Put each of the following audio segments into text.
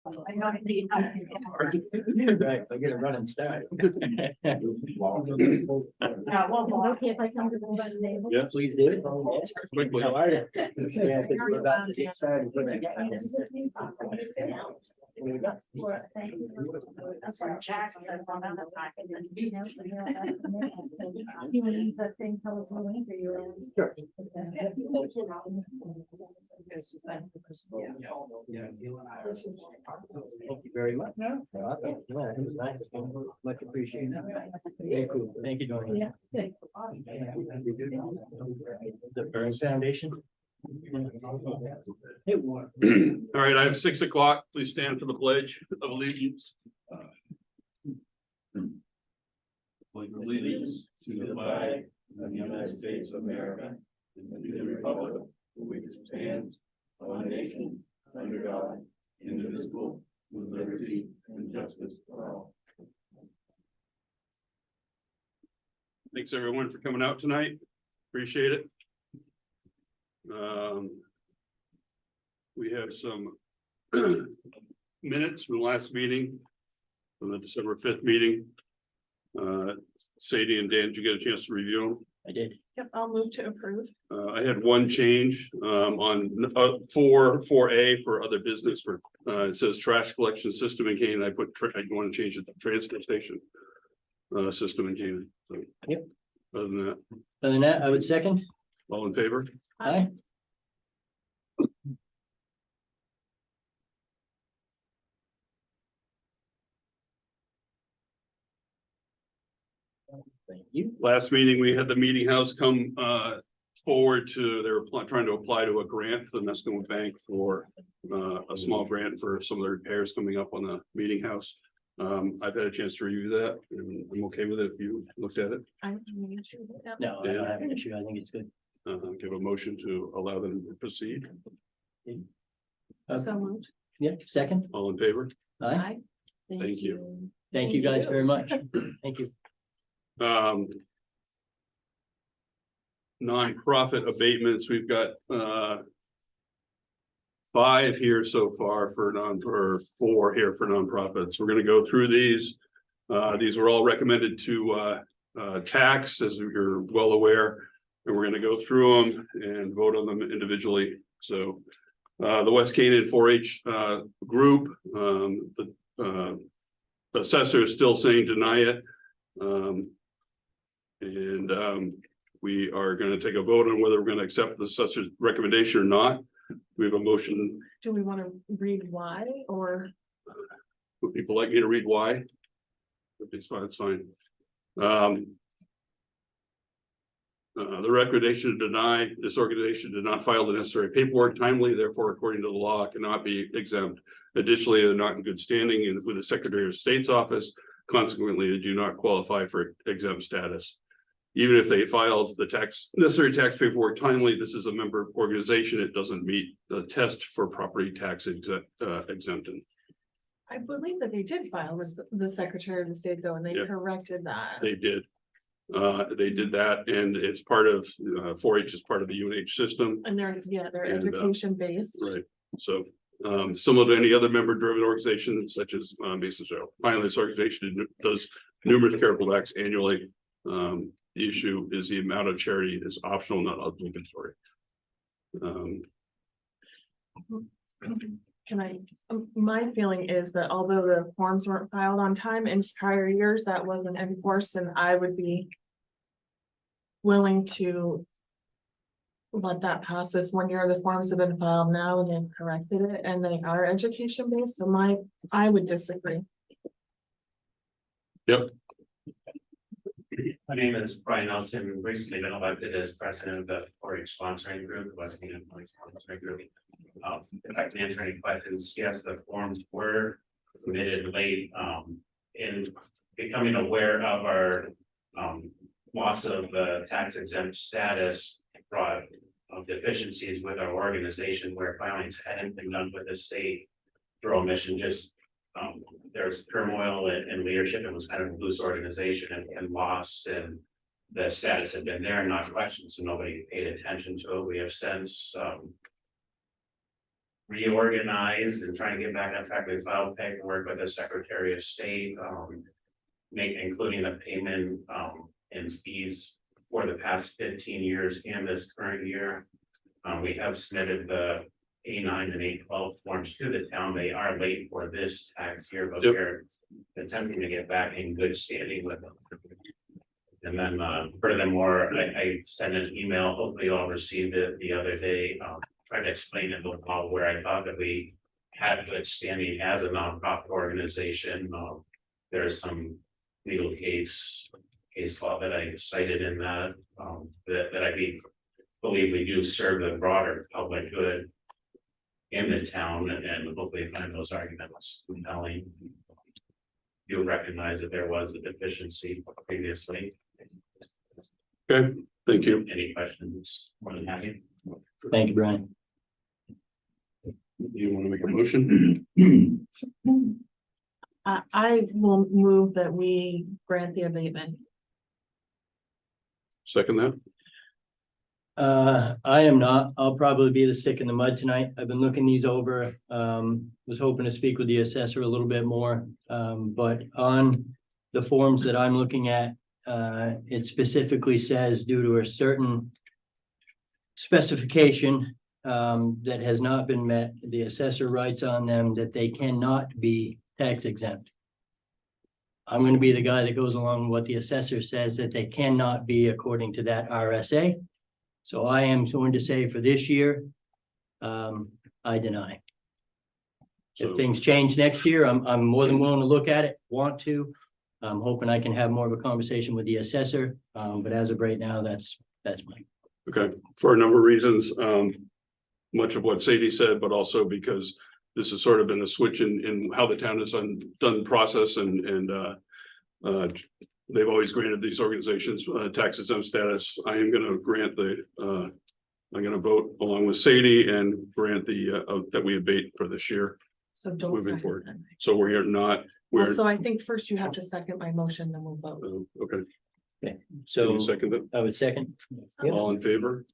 Right, I get a running start. Okay, if I come to the table. Yeah, please do. Quickly. How are you? Yeah, because we're about to get started. Sure. Thank you very much. Yeah, it was nice. Much appreciated. Very cool. Thank you, Doreen. Yeah. The Burns Foundation. Hey, Warren. All right, I have 6 o'clock. Please stand for the pledge of allegiance. Pledge of allegiance to the flag of the United States of America and to the republic for which it stands, one nation, under God, indivisible, with liberty and justice for all. Thanks everyone for coming out tonight. Appreciate it. We have some minutes from the last meeting, from the December 5th meeting. Sadie and Dan, did you get a chance to review them? I did. Yep, I'll move to approve. I had one change on 4A for other business for it says trash collection system in Canaan. I want to change it to transfer station system in Canaan. So, Yep. Other than that, Other than that, I would second. all in favor? Aye. Thank you. Last meeting, we had the meeting house come forward to, they were trying to apply to a grant for the Mescoma Bank for a small grant for some of the repairs coming up on the meeting house. I've had a chance to review that and I'm okay with it if you looked at it. I don't have any issue with that. No, I don't have an issue. I think it's good. Give a motion to allow them to proceed. So moved. Yeah, second. All in favor? Aye. Aye. Thank you. Thank you guys very much. Thank you. Nonprofit abatements, we've got 5 here so far or 4 here for nonprofits. We're going to go through these. These were all recommended to tax, as you're well aware, and we're going to go through them and vote on them individually. So the West Canaan 4-H group, the assessor is still saying deny it. We are going to take a vote on whether we're going to accept the assessor's recommendation or not. We have a motion. Do we want to read why or? Would people like me to read why? It's fine, it's fine. The recommendation to deny, this organization did not file the necessary paperwork timely, therefore, according to the law, cannot be exempt. Additionally, they're not in good standing with the Secretary of State's office. Consequently, they do not qualify for exempt status. Even if they filed the necessary tax paperwork timely, this is a member organization. It doesn't meet the test for property tax exemption. I believe that they did file with the Secretary of the State though, and they Yeah. corrected that. They did. They did that, and it's part of 4-H is part of the UNH system. And they're, yeah, they're And, education based. Right, so similar to any other member-driven organization such as Mason Joe. Finally, this organization does numerous charitable acts annually. The issue is the amount of charity is optional, not obligatory. Can I, my feeling is that although the forms weren't filed on time in prior years, that wasn't enforced, and I would be willing to let that pass. This 1 year, the forms have been filed now and they've corrected it and they are education based, so I would disagree. Yep. My name is Brian Nelson. We've recently been elected as president of the 4-H sponsoring group, the West Canaan sponsoring group. If I can answer any questions, yes, the forms were submitted late in becoming aware of our loss of tax exempt status brought deficiencies with our organization where filings hadn't been done with the state through omission. Just there's turmoil in leadership. It was kind of a loose organization and lost, and the status had been there, not questioned, so nobody paid attention to it. We have since reorganize and trying to get back on track. We filed paperwork with the Secretary of State, including the payment, and fees for the past 15 years and this current year. We have submitted the A9 and A12 forms to the town. They are late for this tax year, but Yep. we're attempting to get back in good standing with them. And then, furthermore, I sent an email, hopefully you all received it the other day, trying to explain it a little where I thought that we had good standing as a nonprofit organization. There's some legal case law that I cited in that, that I believe we do serve the broader public good in the town, and hopefully find those arguments compelling. You'll recognize that there was a deficiency previously. Okay, thank you. Any questions? More than happy. Thank you, Brian. Do you want to make a motion? I will move that we grant the abatement. Second that? I am not. I'll probably be the stick in the mud tonight. I've been looking these over. Was hoping to speak with the assessor a little bit more. But on the forms that I'm looking at, it specifically says due to a certain specification that has not been met, the assessor writes on them that they cannot be tax exempt. I'm going to be the guy that goes along with what the assessor says that they cannot be according to that RSA. So I am going to say for this year, I deny. So, If things change next year, I'm more than willing to look at it, want to. I'm hoping I can have more of a conversation with the assessor, but as of right now, that's mine. okay, for a number of reasons, much of what Sadie said, but also because this has sort of been a switch in how the town has done process and they've always granted these organizations tax exempt status. I am gonna grant I'm gonna vote along with Sadie and grant that we abate for this year. So don't Moving second forward. them. So we're not, Well, we're, so I think first you have to second my motion, then we'll vote. okay, can So you second it? I would second. Yep. All in favor?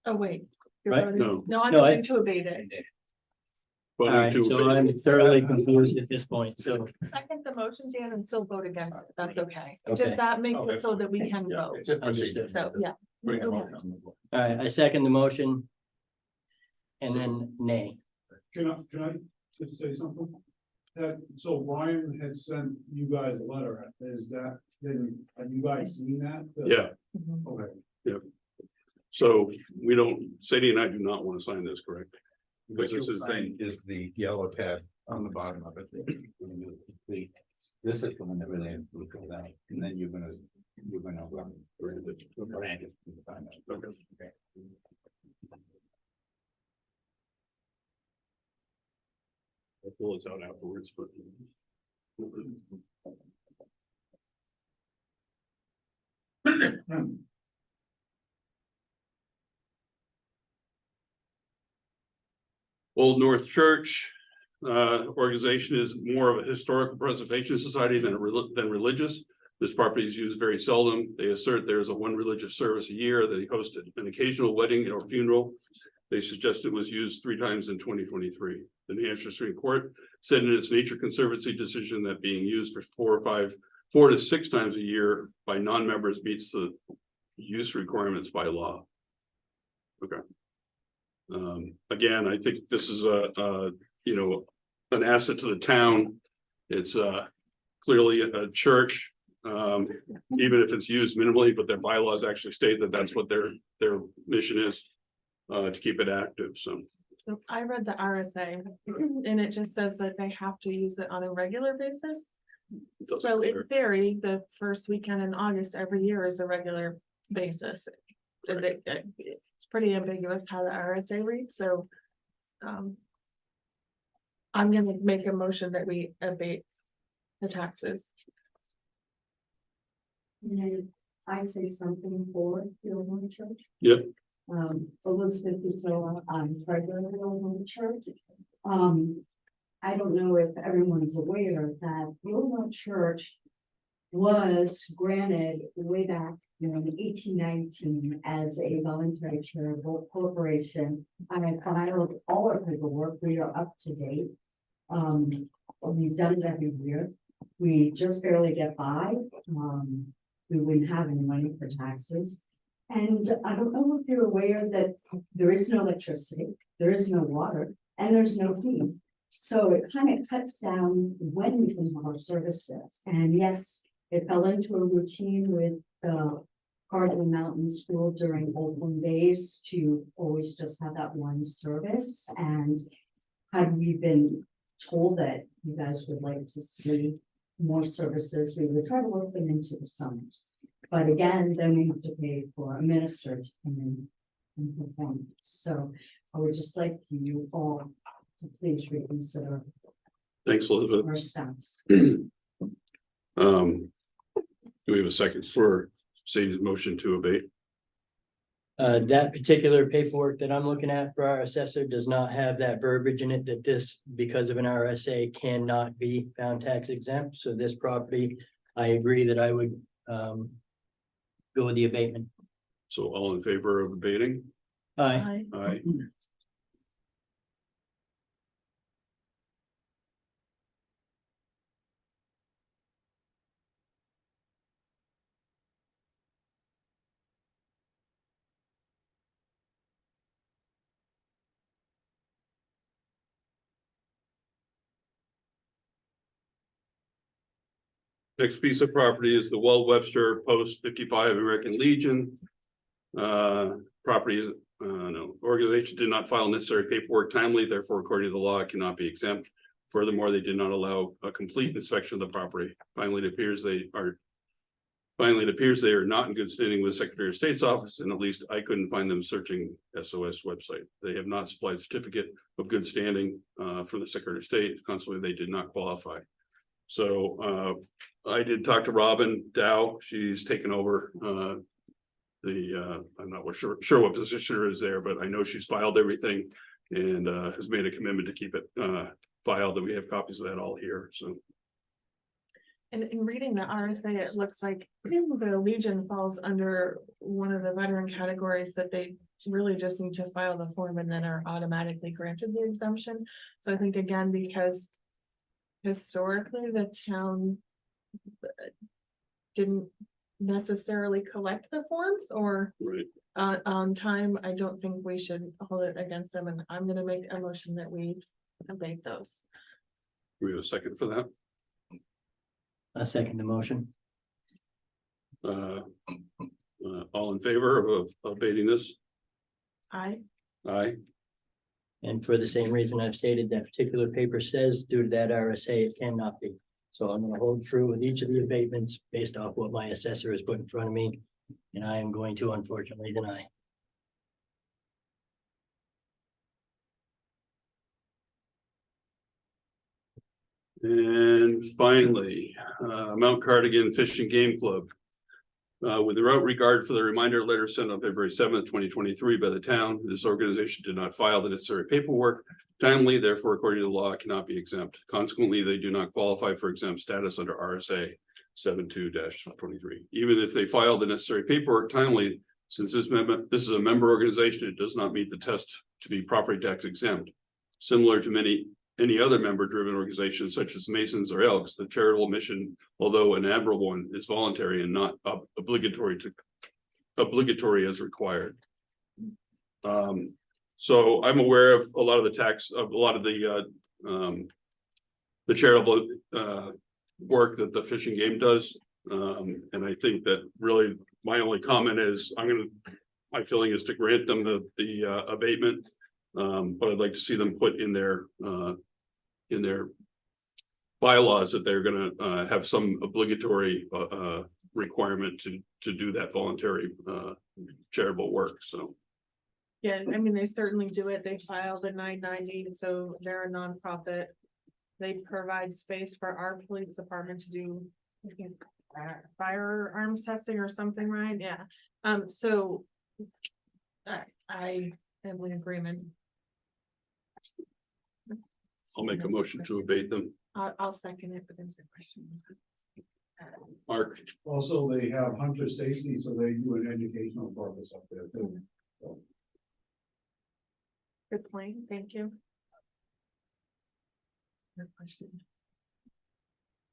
Oh, wait. You're Right, voting? no. No, I'm No, I- going to abate it. All Voting right, to so abate. I'm thoroughly confused at this point, so. Second the motion, Dan, and still vote against it. That's okay. Okay. Just that makes it so that we can vote. Understood. So, yeah. All right, I second the motion. And then nay. Can I just say something? So Ryan had sent you guys a letter, have you guys seen that? Yeah, Mhm. Okay, so we don't, Sadie and I do not want to sign this, correct? What Because this you'll is find is the yellow tab on the bottom of it. This is the one that really will go down, and then you're gonna. Grant it. Okay. I'll pull this out afterwards, but. Old North Church organization is more of a historical preservation society than religious. This property is used very seldom. They assert there is a one religious service a year. They host an occasional wedding or funeral. They suggest it was used 3 times in 2023. The New Hampshire Supreme Court said in its Nature Conservancy decision that being used for 4 to 6 times a year by non-members meets the use requirements by law. Okay. Again, I think this is an asset to the town. It's clearly a church, even if it's used minimally, but their bylaws actually state that that's what their mission is, to keep it active. So So I read the RSA and it just says that they have to use it on a regular basis. doesn't So matter. in theory, the first weekend in August every year is a regular basis. It's pretty ambiguous how the RSA reads, so. I'm gonna make a motion that we abate the taxes. And I say something for the Illinois Church. Yep. Elizabeth Uzola, I'm treasurer of the Illinois Church. I don't know if everyone's aware that the Illinois Church was granted way back in 1819 as a voluntary charitable corporation. I filed all our paperwork. We are up to date. We've done it every year. We just barely get by. We wouldn't have any money for taxes. And I don't know if you're aware that there is no electricity, there is no water, and there's no heat. So it kind of cuts down when we can have our services. And yes, it fell into a routine with the Cardinal Mountain School during Oakland days to always just have that one service. And had we been told that you guys would like to see more services, we would try to work them into the summers. But again, then we have to pay for a minister to come in and perform. So I would just like you all to please reconsider Thanks, Elizabeth. our steps. Do we have a second for Sadie's motion to abate? That particular paperwork that I'm looking at for our assessor does not have that verbiage in it that this, because of an RSA, cannot be found tax exempt. So this property, I agree that I would go with the abatement. So all in favor of abating? Aye. Aye. Next piece of property is the Well Webster Post 55 American Legion. Property, no, organization did not file necessary paperwork timely, therefore, according to the law, it cannot be exempt. Furthermore, they did not allow a complete inspection of the property. Finally, it appears they are not in good standing with the Secretary of State's office, and at least I couldn't find them searching SOS website. They have not supplied certificate of good standing from the Secretary of State. Consequently, they did not qualify. So I did talk to Robin Dow. She's taken over I'm not sure what position her is there, but I know she's filed everything and has made a commitment to keep it filed, and we have copies of that all here. So. And in reading the RSA, it looks like the Legion falls under one of the veteran categories that they really just need to file the form and then are automatically granted the exemption. So I think again, because historically the town didn't necessarily collect the forms or Right. on time, I don't think we should hold it against them, and I'm gonna make a motion that we abate those. We have a second for that. I second the motion. All in favor of abating this? Aye. Aye. And for the same reason I've stated, that particular paper says due to that RSA, it cannot be. So I'm gonna hold true with each of the abatements based off what my assessor has put in front of me. And I am going to unfortunately deny. And finally, Mount Cardigan Fish and Game Club. Without regard for the reminder letter sent on February 7th, 2023 by the town, this organization did not file the necessary paperwork timely, therefore, according to the law, cannot be exempt. Consequently, they do not qualify for exempt status under RSA 72-23. Even if they file the necessary paperwork timely, since this is a member organization, it does not meet the test to be property tax exempt. Similar to any other member-driven organization such as Masons or Elks, the charitable mission, although an admirable one, is voluntary and not obligatory as required. So I'm aware of a lot of the charitable work that the Fish and Game does. And I think that really my only comment is my feeling is to grant them the abatement. But I'd like to see them put in their bylaws that they're gonna have some obligatory requirement to do that voluntary charitable work. So. Yeah, I mean, they certainly do it. They filed a 990, so they're a nonprofit. They provide space for our police department to do, I think, firearms testing or something, right? Yeah. So I am in agreement. I'll make a motion to abate them. I'll second it, but there's a question. Mark, Also, they have hunter safety, so they do an educational purpose up there too. Good point, thank you. Good question.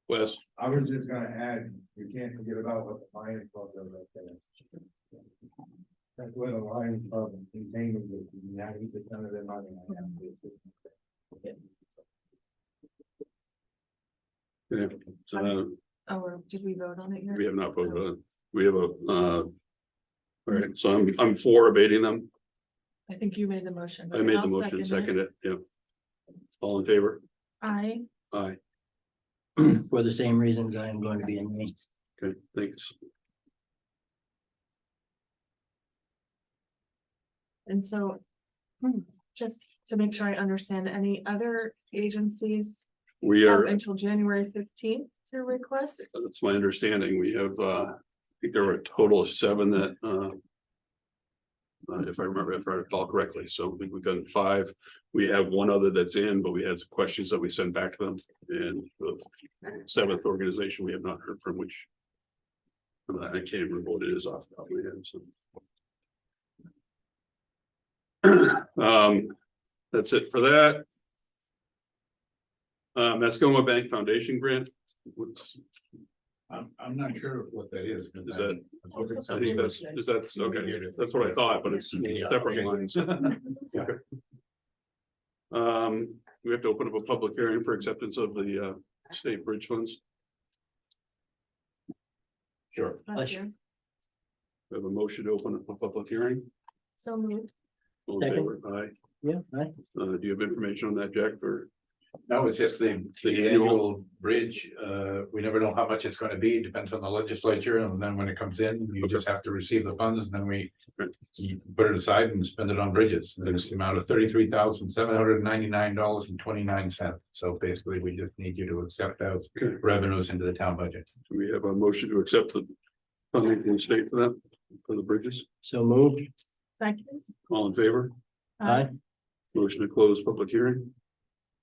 Wes, I was just gonna add, you can't forget about what the Lions Club does right there. That's where the Lions Club contains it, 90% of their money. Oh, or did we vote on it yet? we have not voted on it. We have a, all right, so I'm for abating them. I think you made the motion. I made the I'll motion, it. second it, yeah. All in favor? Aye. Aye, For the same reasons, I am going to be in Maine. okay, thanks. And so, just to make sure I understand, any other agencies We have are, until January 15th to request? that's my understanding. We have, I think there were a total of 7 that, if I recall correctly, so I think we've done 5. We have 1 other that's in, but we had some questions that we sent back to them. And the 7th organization, we have not heard from, which I can't even remember what it is off the top of my head, so. That's it for that. Mascoma Bank Foundation grant. I'm not sure what that is. Is that- I think that's okay. That's what I thought, but it's separate lines. Okay. We have to open up a public hearing for acceptance of the state bridge funds. Sure. Last year? We have a motion to open up a public hearing. So moved. All in favor? Aye. Yeah, right. Do you have information on that, Jack, or? No, it's just the annual bridge. We never know how much it's gonna be. It depends on the legislature. And then when it comes in, you just have to receive the funds and then you put it aside and spend it on bridges. And it's the amount of $33,799.29. So basically, we just need you to accept those revenues into the town budget. Do we have a motion to accept the funding from the state for that, for the bridges? So moved. Second. All in favor? Aye. Motion to close public hearing?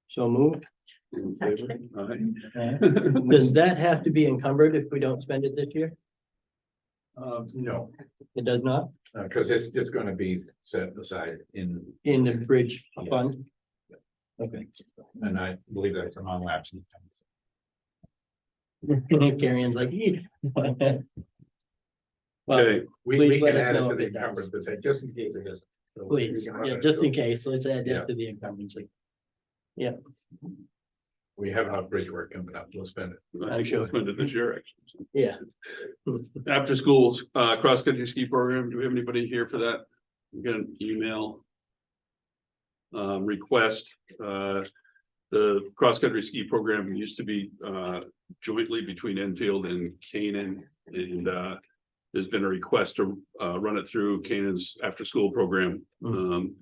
So moved. In favor? Second. Aye. Does that have to be encumbered if we don't spend it this year? No, It does not, because it's just gonna be set aside in, in the bridge fund? Okay. and I believe that's a non-lapse. Carrie's like. "Yeah." Well, Okay, We Please can let us add it know to if the it does. encumbrance, just in case it is. please, yeah, just in case, let's add Yeah. that to the encumbrance. We have enough bridge work coming up, we'll spend it. I think we'll spend it this year, actually. Yeah. After schools, cross-country ski program, do we have anybody here for that? We got an email. Request, the cross-country ski program used to be, jointly between Enfield and Canaan. And, there's been a request to, run it through Canaan's after-school program.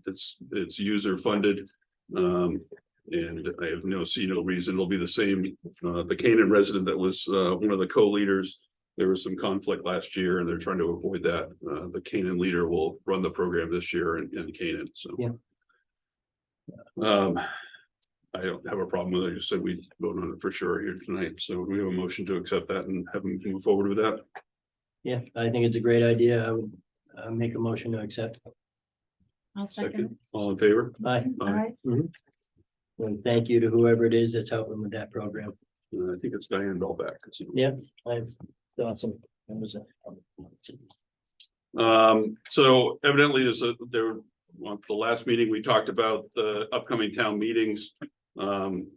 It's user-funded. And I have see no reason it'll be the same. The Canaan resident that was, one of the co-leaders. There was some conflict last year and they're trying to avoid that. The Canaan leader will run the program this year in Canaan, so. Yeah. I don't have a problem with it. I just said we vote on it for sure here tonight. So we have a motion to accept that and have them move forward with that. Yeah, I think it's a great idea. I would make a motion to accept. I'll second. All in favor? Aye. Aye. And thank you to whoever it is that's helping with that program. I think it's Diane Belback. Yeah, that's awesome. That was So evidently there, well, the last meeting, we talked about the upcoming town meetings. And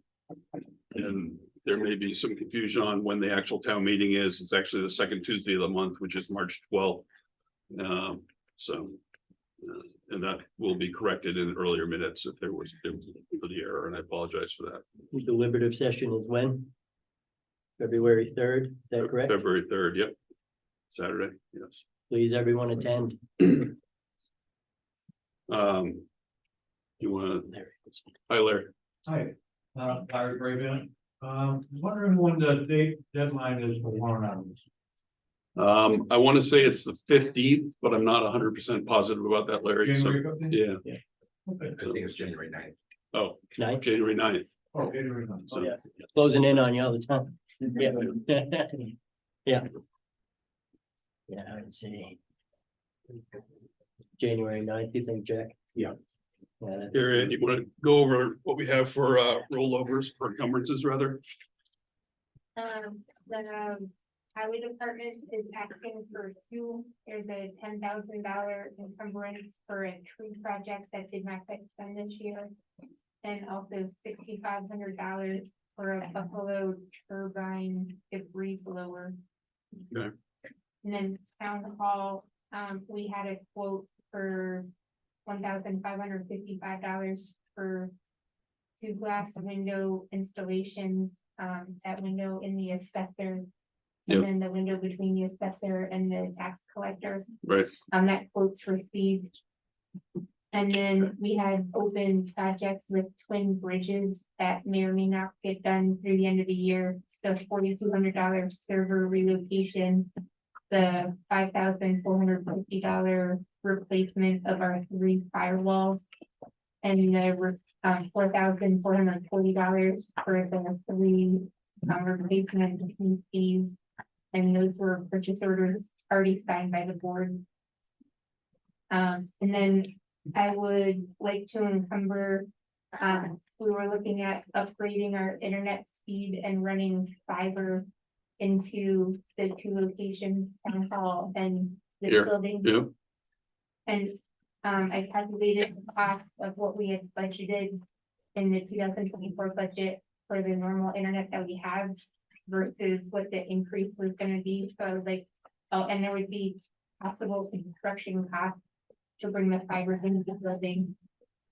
there may be some confusion on when the actual town meeting is. It's actually the second Tuesday of the month, which is March 12th. And that will be corrected in earlier minutes if there was for the error, and I apologize for that. The deliberative session is when? February 3rd, is that correct? February 3rd, yep. Saturday, yes. Please, everyone attend. You wanna, hi Larry. Hi, Larry Braven. Wondering when the deadline is for warrant articles. I want to say it's the 15th, but I'm not 100% positive about that, Larry. So, January 15th? yeah. Okay. I think it's January 9th. Oh, Night. January 9th. Oh, January 9th. So, Yeah. Closing in on you all the time. Yeah. Yeah, I'd say. January 9th, you think, Jack? Yeah. Yeah, that's- Gary, you want to go over what we have for rollovers, for encumbrances rather? The highway department is asking for there's a $10,000 encumbrance for a tree project that did not get done this year. And also $6,500 for a Buffalo turbine debris blower. Okay. And then town hall, we had a quote for $1,555 for 2 glass window installations, that window in the assessor. Yep. And then the window between the assessor and the tax collector, Right, that quote's received. And then we had open projects with twin bridges that may or may not get done through the end of the year. It's the $4,200 server relocation. The $5,450 replacement of our 3 firewalls. And the $4,440 for the 3 replacement of PCs. And those were purchase orders already signed by the board. And then I would like to encumber, we were looking at upgrading our internet speed and running fiber into the 2 locations, town hall and this Here. building. yeah, And I calculated the cost of what we had budgeted in the 2024 budget for the normal internet that we have versus what the increase was gonna be. So I was like, oh, and there would be possible construction costs to bring the fiber into the building.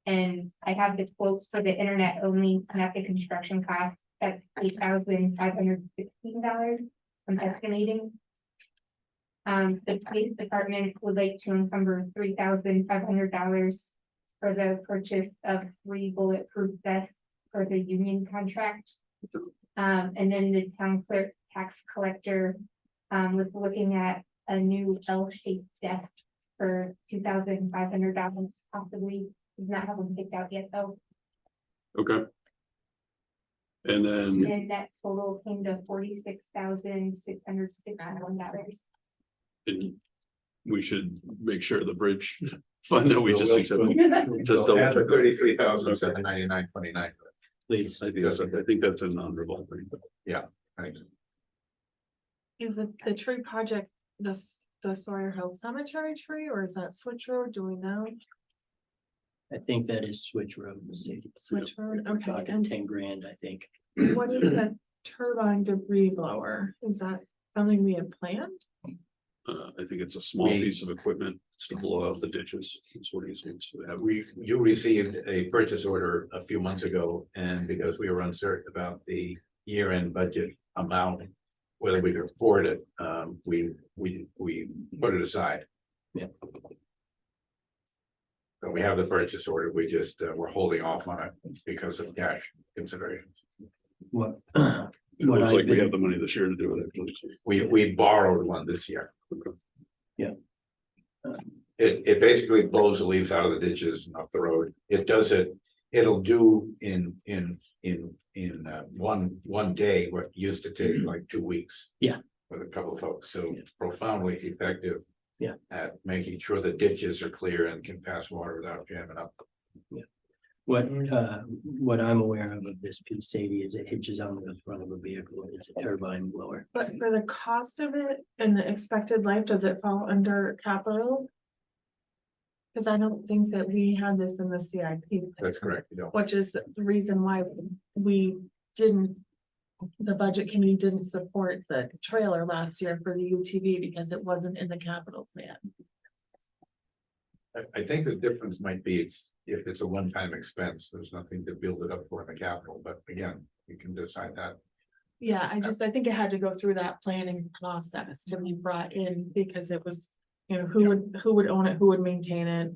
And I have the quotes for the internet only, not the construction cost, at $8,516, I'm estimating. The police department would like to encumber $3,500 for the purchase of 3 bulletproof vests for the union contract. And then the town clerk tax collector was looking at a new L-shaped desk for $2,500 possibly. Does not have them picked out yet though. okay. And then, And that total came to $46,661. and we should make sure the bridge fund that we just We'll- accepted. Just So double add check. 33,799.29. Please, I think that's a non-revolving. Thanks. Is it the tree project, the Sawyer Hill Cemetery tree, or is that Switch Road? Do we know? I think that is Switch Road. Switch Road, We're okay, talking and 10 grand, I think. what is the turbine debris blower? Is that something we had planned? I think it's a small We- piece of equipment to blow out the ditches. That's what he's going to have. You received a purchase order a few months ago, and because we were uncertain about the year-end budget amount, whether we could afford it, we put it aside. Yeah. So we have the purchase order, we just, we're holding off on it because of cash considerations. What? It What looks I've like we been- have the money this year to do it, actually. so. We borrowed one this year. Uh, It basically blows the leaves out of the ditches and off the road. It does it, it'll do in one day what used to take like 2 weeks. Yeah. With a couple of folks, so Yeah. profoundly effective. Yeah. At making sure the ditches are clear and can pass water without jamming up. What I'm aware of this piece, Sadie, is it hitches on the front of a vehicle and it's a turbine blower. But for the cost of it and the expected life, does it fall under capital? Because I don't think that we had this in the CIP. That's correct, you know. Which is the reason why we didn't. The budget committee didn't support the trailer last year for the UTV because it wasn't in the capital plan. I think the difference might be it's, if it's a one-time expense, there's nothing to build it up for in the capital, but again, you can decide that. Yeah, I think it had to go through that planning process to be brought in because it was, you know, who would own it, who would maintain it.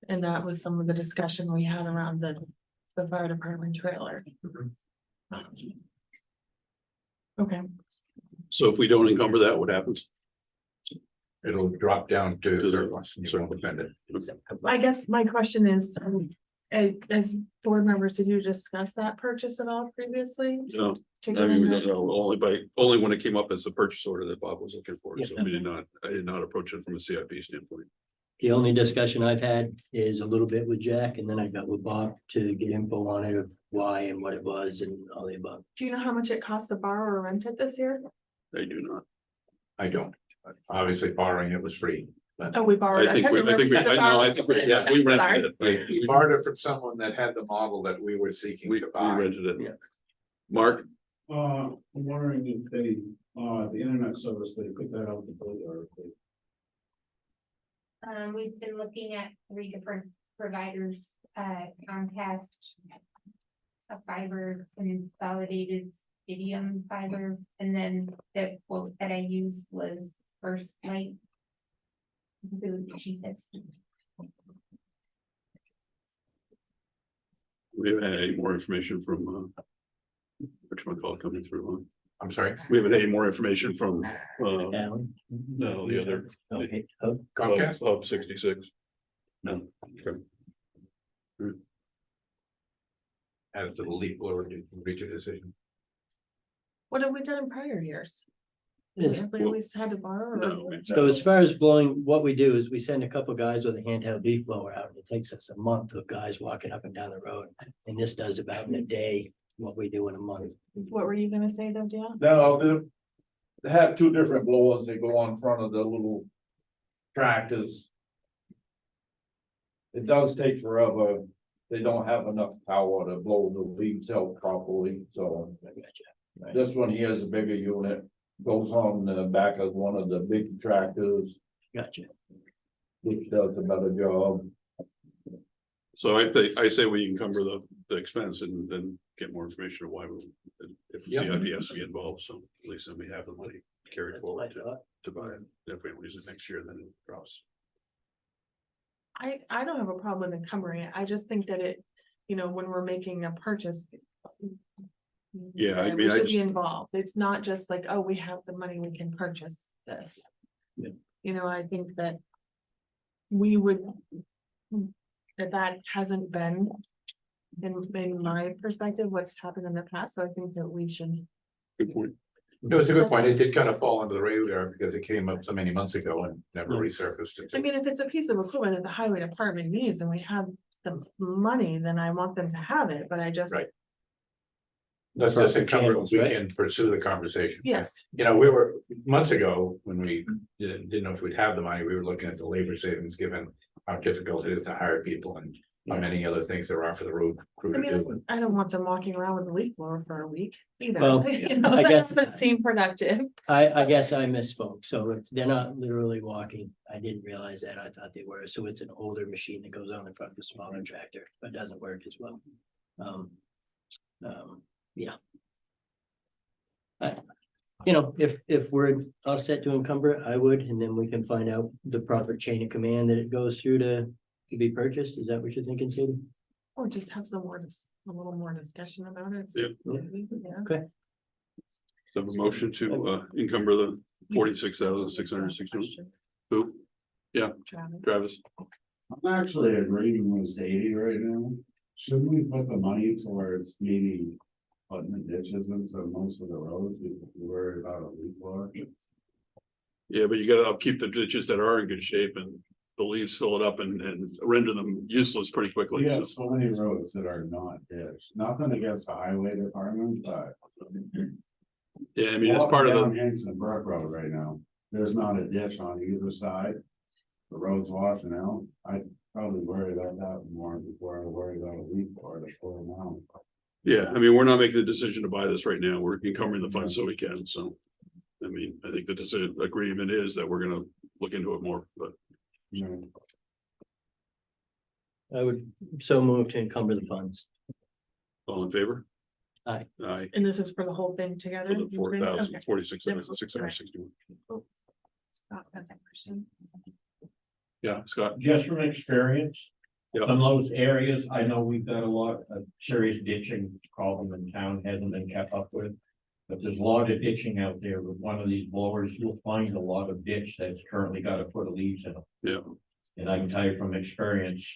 And that was some of the discussion we had around the fire department trailer. Okay, So if we don't encumber that, what happens? It'll drop down to To the- surplus and you won't spend it. I guess my question is, as board members, did you discuss that purchase at all previously? No, To I get mean, in we the- don't know, only when it came up as a purchase order that Bob was looking for, so Yeah. I did not approach it from a CIP standpoint. The only discussion I've had is a little bit with Jack, and then I got with Bob to get info on it of why and what it was and all the above. Do you know how much it costs to borrow or rent it this year? They do not. I don't. Obviously borrowing it was free. Oh, we borrowed. I think we, couldn't remember I know, I think we, Yeah, we sorry. rented it. We borrowed it from someone that had the model that we were seeking We to we buy. rented Yeah. it. Mark, I'm wondering if they, the internet service, they put that out the bid or if they. We've been looking at 3 different providers, Comcast, a fiber, and consolidated Fidium fiber, and then the quote that I used was First Light. The cheapest. we haven't had any more information from, whatchamacallit coming through, I'm sorry, we haven't had any more information from, Alan? no, the other. Okay, oh, Comcast? Hub 66. No, okay. Added to the leap blower to reach a decision. What have we done in prior years? Is- Have we always had to borrow? or- No, So as far as blowing, what we do is we send a couple guys with a handheld leaf blower out. It takes us a month of guys walking up and down the road. And this does about in a day what we do in a month. What were you gonna say though, Dan? No, they have two different blowers that go on front of the little tractors. It does take forever. They don't have enough power to blow the leaves out properly, so I gotcha. this one here is a bigger unit. Goes on the back of one of the big tractors, Gotcha. which does a better job. so I say we encumber the expense and then get more information of why we, if Yep. CIP has to be involved, so at least then we have the money carried That's what I forward thought. to buy it. If we use it next year, then it drops. I don't have a problem encumbering it. I just think that it, when we're making a purchase. Yeah, I that mean, we I should be just- involved. It's not just like, oh, we have the money, we can purchase this. Yeah. I think that we would. That hasn't been. In my perspective, what's happened in the past, so I think that we should. Good point. No, it's a good point. It did kind of fall under the radar because it came up so many months ago and never resurfaced. I It. mean, if it's a piece of equipment that the highway department needs and we have the money, then I want them to have it, but I just. Right. Let's just Proper encumber, channels, we right? can pursue the conversation. Yes, We were, months ago, when we didn't know if we'd have the money, we were looking at the labor savings, given how difficult it is to hire people and how many other things there are for the road crew I to mean, do. I don't want them walking around with a leaf blower for a week either. Well, I That guess- doesn't seem productive. I guess I misspoke. So they're not literally walking. I didn't realize that. I thought they were. So it's an older machine that goes on in front of a smaller tractor, but doesn't work as well. Yeah. If we're all set to encumber it, I would, and then we can find out the proper chain of command that it goes through to be purchased. Is that what you're thinking, Sadie? Or just have a little more discussion about it. Yep. Yeah. So a motion to encumber the 46,661. Who? Travis. Travis? I'm actually agreeing with Sadie right now. Shouldn't we put the money towards maybe putting the ditches into most of the roads, because we worry about a leak blower? Yeah, but you gotta upkeep the ditches that are in good shape and the leaves fill it up and render them useless pretty quickly. We have so many roads that are not ditched, nothing against the highway department, but. Yeah, I mean, it's part of Down the, Hanson Brook Road right now, there's not a ditch on either side. The road's washing out, I'd probably worry about that more before I worry about a leak blower to pull them out. yeah, I mean, we're not making the decision to buy this right now. We're encumbering the funds so we can, so. I mean, I think the decision agreement is that we're gonna look into it more, but You know, I would so move to encumber the funds. all in favor? Aye. Aye, And this is for the whole thing together? for the you think? Okay. 46,661. Scott has a question. Yeah, Scott? Just from experience. Yeah. Some of those areas, I know we've got a lot of serious ditching problem in town, hasn't been kept up with. But there's a lot of ditching out there with one of these blowers, you'll find a lot of ditch that's currently got a foot of leaves in it. Yeah. And I can tell you from experience,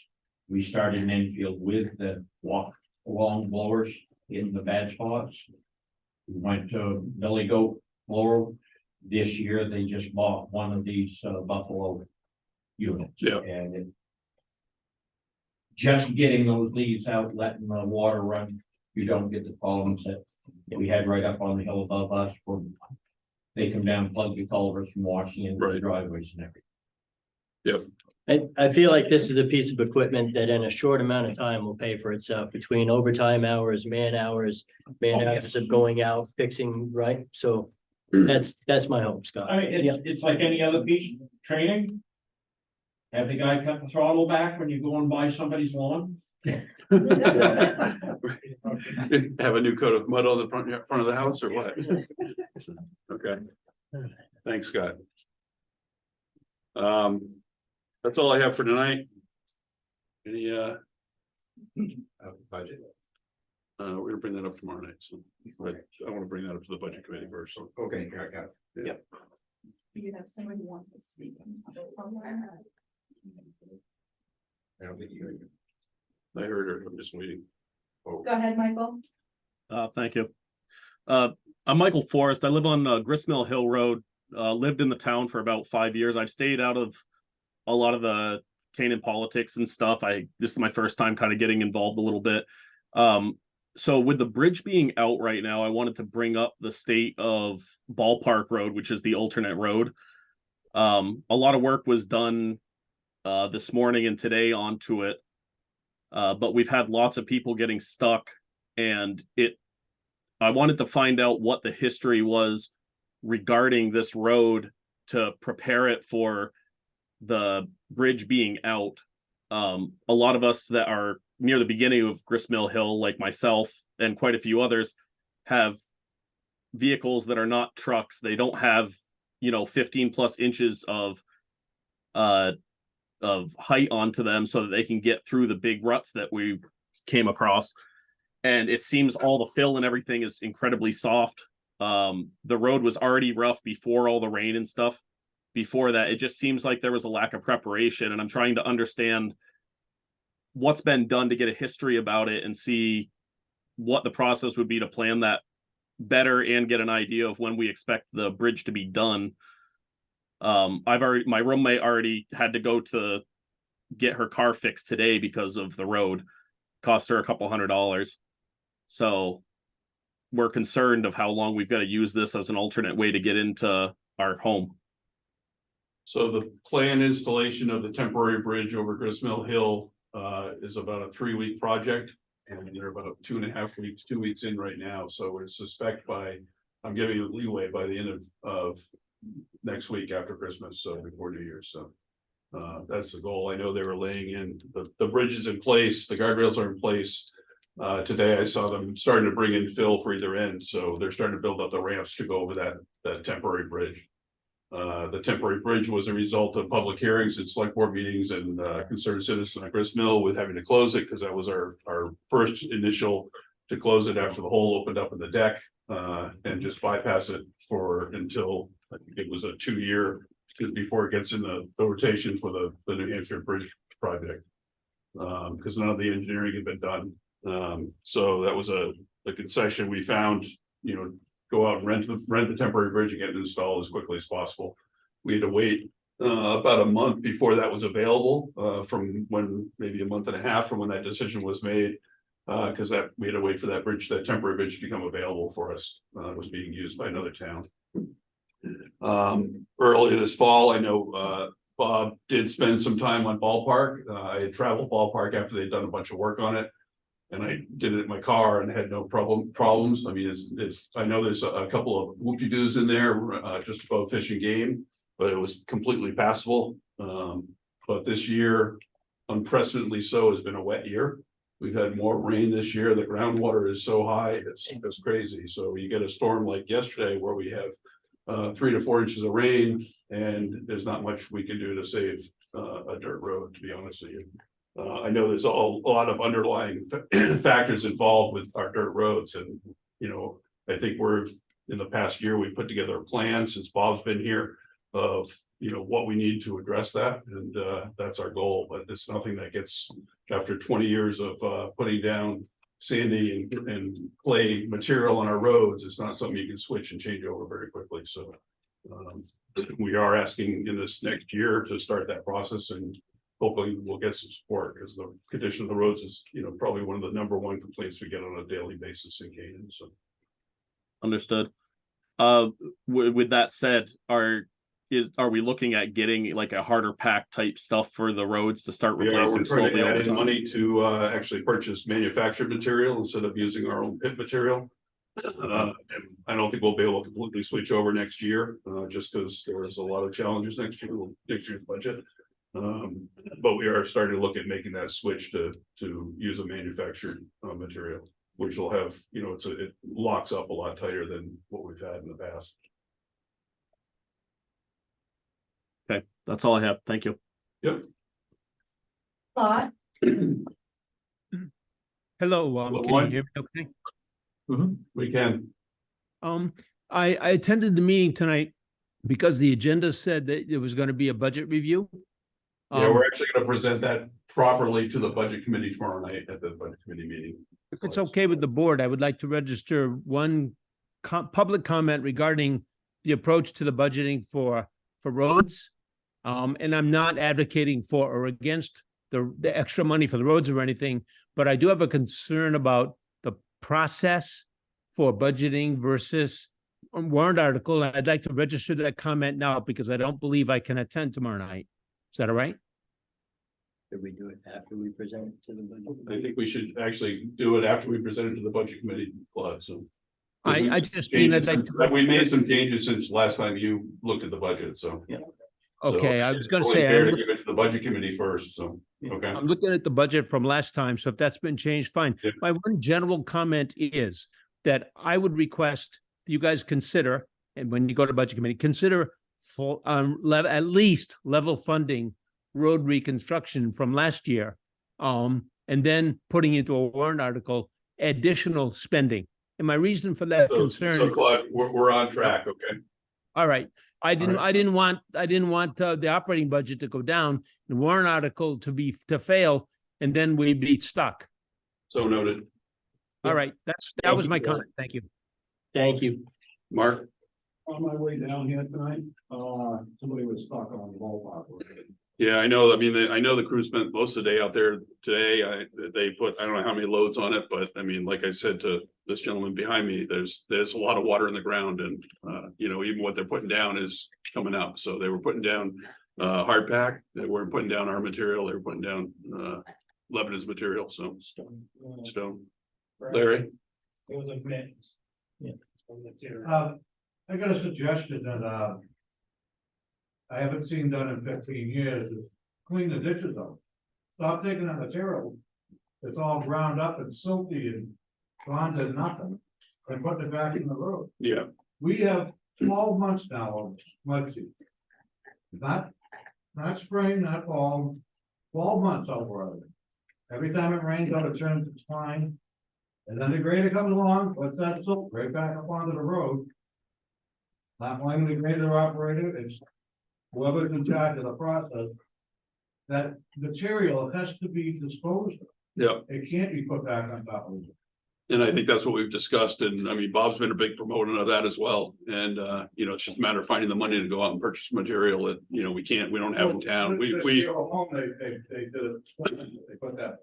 We started in Enfield with the walk along blowers in the bad spots. We went to Billy Goat blower. This year, they just bought one of these Buffalo units. Yeah. And just getting those leaves out, letting the water run, you don't get the problems that we had right up on the hill above us. Where they come down, plug the culverts from washing into the Right. driveways and everything. I feel like this is a piece of equipment that in a short amount of time will pay for itself between overtime hours, man hours of going out, fixing, right? So that's my hope, Scott. I mean, Yeah. it's like any other piece of training. Have the guy cut the throttle back when you go and buy somebody's lawn. Have a new coat of mud on the front of the house or what? Okay. Thanks, Scott. That's all I have for tonight. Any, Budget. we're gonna bring that up tomorrow night, so, but I wanna bring that up to the budget committee first, so. Okay, I got it. You have someone who wants to speak. I don't think you. I heard her, I'm just waiting. Go ahead, Michael. Thank you. I'm Michael Forrest. I live on Gristmill Hill Road. Lived in the town for about 5 years. I've stayed out of a lot of the Canaan politics and stuff. This is my first time kind of getting involved a little bit. So with the bridge being out right now, I wanted to bring up the state of Ballpark Road, which is the alternate road. A lot of work was done this morning and today onto it. But we've had lots of people getting stuck, and I wanted to find out what the history was regarding this road to prepare it for the bridge being out. A lot of us that are near the beginning of Gristmill Hill, like myself and quite a few others, have vehicles that are not trucks. They don't have, 15 plus inches of height onto them so that they can get through the big ruts that we came across. And it seems all the fill and everything is incredibly soft. The road was already rough before all the rain and stuff. Before that, it just seems like there was a lack of preparation, and I'm trying to understand what's been done to get a history about it and see what the process would be to plan that better and get an idea of when we expect the bridge to be done. My roommate already had to go to get her car fixed today because of the road. Cost her $200. So we're concerned of how long we've got to use this as an alternate way to get into our home. So the planned installation of the temporary bridge over Gristmill Hill is about a 3-week project. And they're about 2.5 weeks, 2 weeks in right now. So we suspect I'm giving it leeway by the end of next week after Christmas, so before New Year's. So that's the goal. I know they were laying in, the bridge is in place, the guardrails are in place. Today I saw them starting to bring in fill for either end, so they're starting to build up the ramps to go over that temporary bridge. The temporary bridge was a result of public hearings and select board meetings and concerned citizen at Gristmill with having to close it, because that was our first initial to close it after the hole opened up in the deck, and just bypass it until I think it was a 2-year before it gets in the rotation for the New Hampshire Bridge project. Because none of the engineering had been done. So that was a concession we found, go out and rent the temporary bridge and get it installed as quickly as possible. We had to wait about a month before that was available, from maybe a month and a half from when that decision was made. Because we had to wait for that temporary bridge to become available for us. It was being used by another town. Earlier this fall, I know Bob did spend some time on Ballpark. I had traveled Ballpark after they'd done a bunch of work on it. And I did it in my car and had no problems. I mean, I know there's a couple of whoopie-doos in there, just above Fish and Game, but it was completely passable. But this year, unprecedentedly so, has been a wet year. We've had more rain this year. The groundwater is so high, it's crazy. So you get a storm like yesterday where we have 3 to 4 inches of rain, and there's not much we can do to save a dirt road, to be honest with you. I know there's a lot of underlying factors involved with our dirt roads, and I think in the past year we've put together a plan since Bob's been here of what we need to address that, and that's our goal, but it's nothing that gets, after 20 years of putting down sandy and clay material on our roads, it's not something you can switch and change over very quickly, so. We are asking in this next year to start that process, and hopefully we'll get some support, because the condition of the roads is, probably one of the number one complaints we get on a daily basis in Canaan, so. Understood. With that said, are we looking at getting like a harder pack type stuff for the roads to start We're replacing trying slowly to over add in time? money to actually purchase manufactured material instead of using our own pit material. And I don't think we'll be able to completely switch over next year, just because there's a lot of challenges next year's budget. But we are starting to look at making that switch to use a manufactured material, which will have, it locks up a lot tighter than what we've had in the past. Okay, that's all I have. Thank you. Yep. But Hello, Well, can one- you hear me okay? We can. I attended the meeting tonight because the agenda said that there was gonna be a budget review. Yeah, we're actually gonna present that properly to the budget committee tomorrow night at the budget committee meeting. If it's okay with the board, I would like to register one public comment regarding the approach to the budgeting for roads. And I'm not advocating for or against the extra money for the roads or anything, but I do have a concern about the process for budgeting versus a warrant article. And I'd like to register that comment now because I don't believe I can attend tomorrow night. Is that all right? Should we do it after we present it to the budget? I think we should actually do it after we present it to the budget committee, Claude, so. I just mean I'd like to. We made some changes since last time you looked at the budget, so. Yeah. Okay, I was gonna Only say, fair I'm to give it to the budget committee first, so, okay. I'm looking at the budget from last time, so if that's been changed, fine. Yeah. My one general comment is that I would request you guys consider, and when you go to budget committee, consider full, at least level funding road reconstruction from last year. And then putting into a warrant article, additional spending. And my reason for that concern. So Claude, we're on track, okay? All right. I didn't want the operating budget to go down, the warrant article to fail, and then we'd be stuck. So noted. All right, that was my comment. Thank you. Thank you. Mark? On my way down here tonight, somebody was stuck on the ballpark. Yeah, I know. I mean, I know the crew spent most of the day out there today. They put, I don't know how many loads on it, but I mean, like I said to this gentleman behind me, there's a lot of water in the ground, and even what they're putting down is coming up. So they were putting down hard pack, they were putting down our material, they were putting down Lebanon's material, so stone. Larry? It was a mix. Yeah. I got a suggestion that, I haven't seen done in 15 years, is clean the ditches up. Stop taking that material. It's all ground up and silty and gone to nothing, and putting it back in the road. Yeah, We have 12 months now of mud season. Not spring, not fall, 12 months over it. Every time it rains out, it turns its fine. And then the grader comes along, puts that silt right back up onto the road. Not blaming the grader operator, it's whoever's in charge of the process. That material has to be disposed of. yeah. It can't be put back on top of it. And I think that's what we've discussed. And I mean, Bob's been a big proponent of that as well. And, it's just a matter of finding the money to go out and purchase material that, we don't have in town. They We, did it, they put that.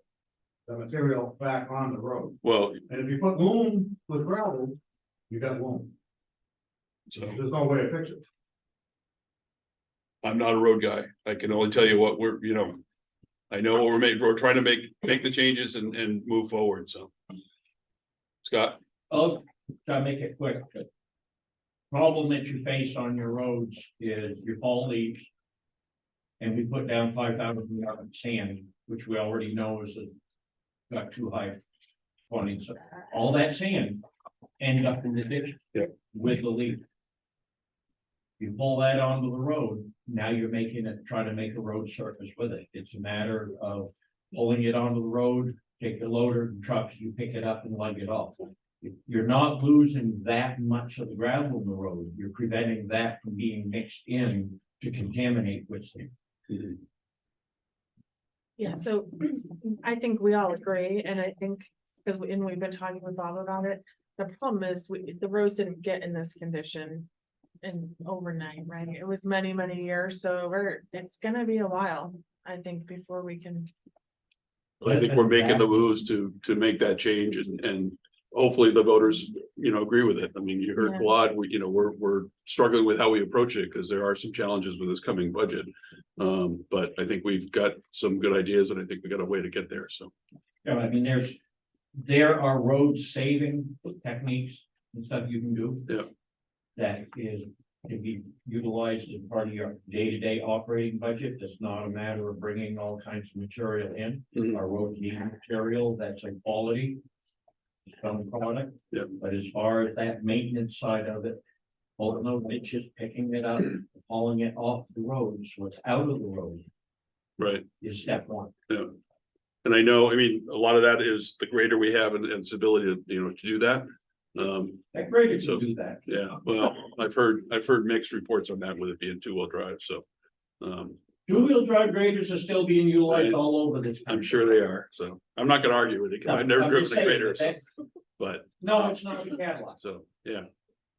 The material back on the road. well, And if you put loam with gravel, you got loam. so There's no way to fix it. I'm not a road guy. I can only tell you what I know what we're making, we're trying to make the changes and move forward, so. Scott? I'll try to make it quick. The problem that you face on your roads is your fall leaves. And we put down 5,000 yards of sand, which we already know is got too high. Funding, so all that sand ends up in the ditch. Yep. With the leaf. You pull that onto the road, now you're trying to make a road surface with it. It's a matter of pulling it onto the road, take the loader and trucks, you pick it up and lug it off. You're not losing that much of the gravel in the road. You're preventing that from being mixed in to contaminate Whistler. Yeah, so I think we all agree, and I think, because we've been talking with Bob about it. The problem is, the roads didn't get in this condition in overnight, right? It was many, many years, so it's gonna be a while, I think, before we can. I think we're making the moves to make that change and hopefully the voters, agree with it. I mean, you heard Yeah. Claude, we're struggling with how we approach it because there are some challenges with this coming budget. But I think we've got some good ideas and I think we got a way to get there, so. Yeah, I mean, there are road saving techniques and stuff you can do. Yeah. That can be utilized as part of your day-to-day operating budget. It's not a matter of bringing all kinds of material in. Mhm. Our roads need material that's a quality. Some product. Yep. But as far as that maintenance side of it, pulling those ditches, picking it up, hauling it off the road, so it's out of the road Right. is step one. Yeah. And I know, I mean, a lot of that is the grader we have and its ability to, to do that. That grader So- can do that. Yeah, well, I've heard mixed reports on that with it being two-wheel drive, so. Two-wheel drive graders are still being utilized all over this. I'm country. sure they are, so I'm not gonna argue with it, because I've never I'm driven just a saying grader, so, that- but. No, it's not a Cadillac. So, yeah.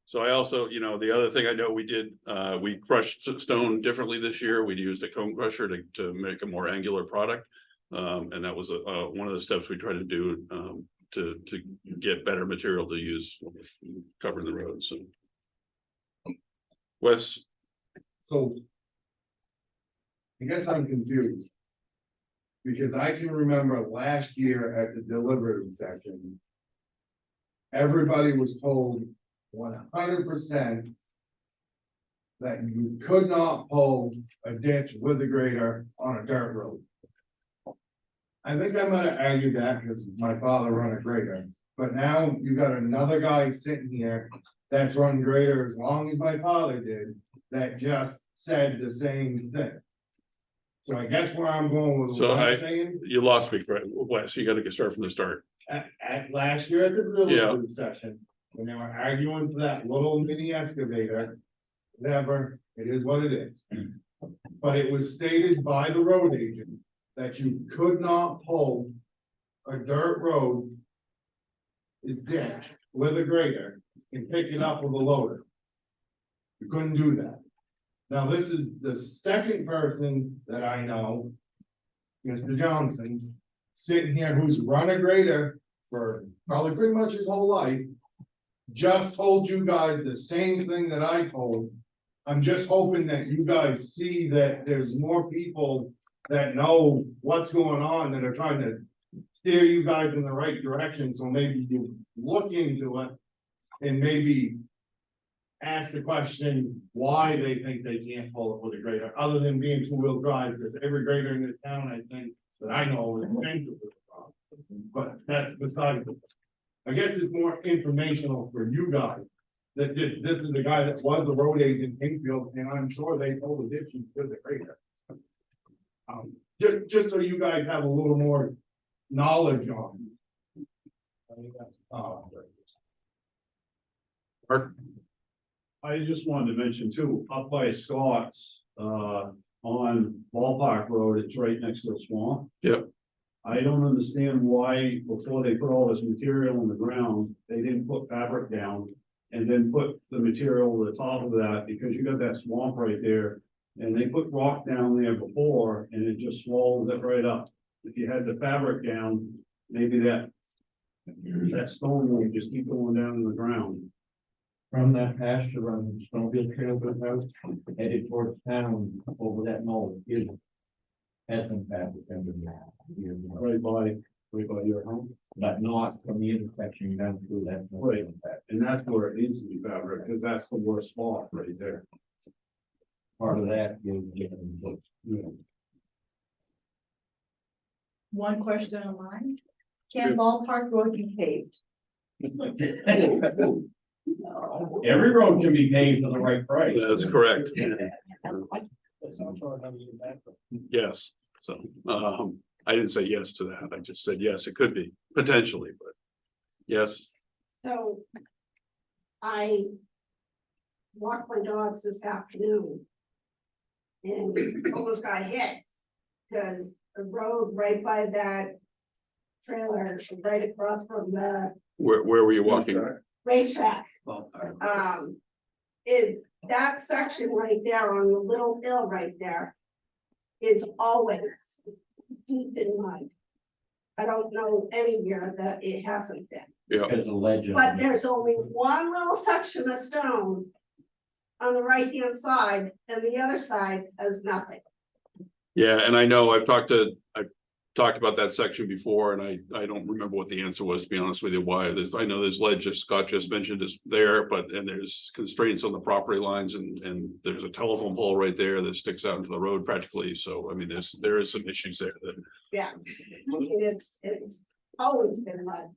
So I also, the other thing I know we did, we crushed stone differently this year. We used a cone crusher to make a more angular product. And that was one of the steps we tried to do, to get better material to use covering the road, so. Wes, So. I guess I'm confused. Because I can remember last year at the deliberative session. Everybody was told 100%. That you could not pull a ditch with a grader on a dirt road. I think I'm gonna argue that because my father run a grader, but now you got another guy sitting here. That's run grader as long as my father did, that just said the same thing. So I guess where I'm going with So what I- I'm saying, you lost me, Wes, you gotta get started from the start. at last year at the deliberative session, when they were arguing for that little mini excavator. Whatever, it is what it is. But it was stated by the road agent that you could not pull a dirt road. Is ditch with a grader and pick it up with a loader. You couldn't do that. Now, this is the second person that I know. Mr. Johnson, sitting here who's run a grader for probably pretty much his whole life. Just told you guys the same thing that I told. I'm just hoping that you guys see that there's more people that know what's going on that are trying to steer you guys in the right direction, so maybe you look into it and maybe ask the question why they think they can't pull it with a grader, other than being two-wheel drive, because every grader in this town, I think, that I know is dangerous. But that's beside the. I guess it's more informational for you guys. That this is the guy that was the road agent in Kingfield, and I'm sure they told the ditch with the grader. Just so you guys have a little more knowledge on. Mark? I just wanted to mention too, up by Scott's, on Ballpark Road, it's right next to the swamp. Yep. I don't understand why, before they put all this material on the ground, they didn't put fabric down. And then put the material over the top of that, because you got that swamp right there. And they put rock down there before, and it just swallows it right up. If you had the fabric down, maybe that stone would just keep going down in the ground. From that pasture run, snowmobile trail goes out, headed towards town over that knoll. Has been fabric under that. Right by your home. But not from the intersection down through that. knoll. Right. And that's where it needs to be fabric, because that's the worst spot right there. Part of that is getting books. One question on mine. Can Ballpark Road be paved? Every road can be paved for the right price. That's correct. Yes, so, I didn't say yes to that. I just said, yes, it could be, potentially, but. Yes, So. I walked my dogs this afternoon. and almost got hit. Cause the road right by that trailer, right across from the Where were you walking? racetrack. Ballpark. That section right there on the little hill right there is always deep in mud. I don't know any year that it hasn't been, Yeah, Because the legend. but there's only one little section of stone on the right-hand side, and the other side has nothing. yeah, and I know I've talked about that section before, and I don't remember what the answer was, to be honest with you, why I know there's ledge, as Scott just mentioned, is there, and there's constraints on the property lines, and there's a telephone pole right there that sticks out into the road practically, so I mean, there is some issues there that, Yeah, I mean, it's always been mud.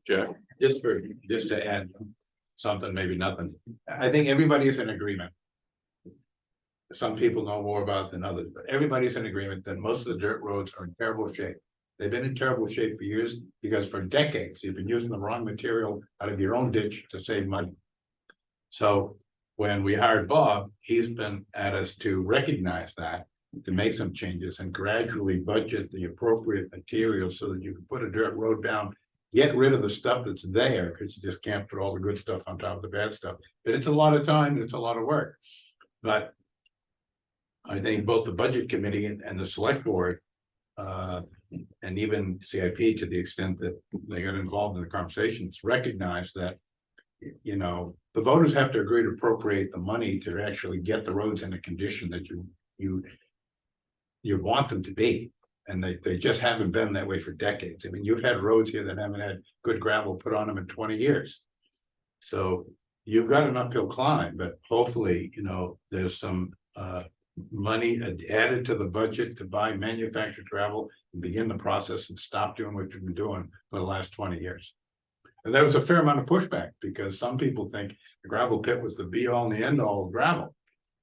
Jack, Just to add something, maybe nothing. I think everybody's in agreement. Some people know more about it than others, but everybody's in agreement that most of the dirt roads are in terrible shape. They've been in terrible shape for years because for decades you've been using the wrong material out of your own ditch to save money. So when we hired Bob, he's been at us to recognize that, to make some changes and gradually budget the appropriate material so that you can put a dirt road down. Get rid of the stuff that's there, because you just can't put all the good stuff on top of the bad stuff. But it's a lot of time, it's a lot of work. But I think both the budget committee and the select board, and even CIP, to the extent that they got involved in the conversations, recognize that, you know, the voters have to agree to appropriate the money to actually get the roads in a condition that you want them to be. And they just haven't been that way for decades. I mean, you've had roads here that haven't had good gravel put on them in 20 years. So you've got an uphill climb, but hopefully, you know, there's some money added to the budget to buy manufactured gravel and begin the process and stop doing what you've been doing for the last 20 years. And there was a fair amount of pushback because some people think the gravel pit was the be all and the end all of gravel.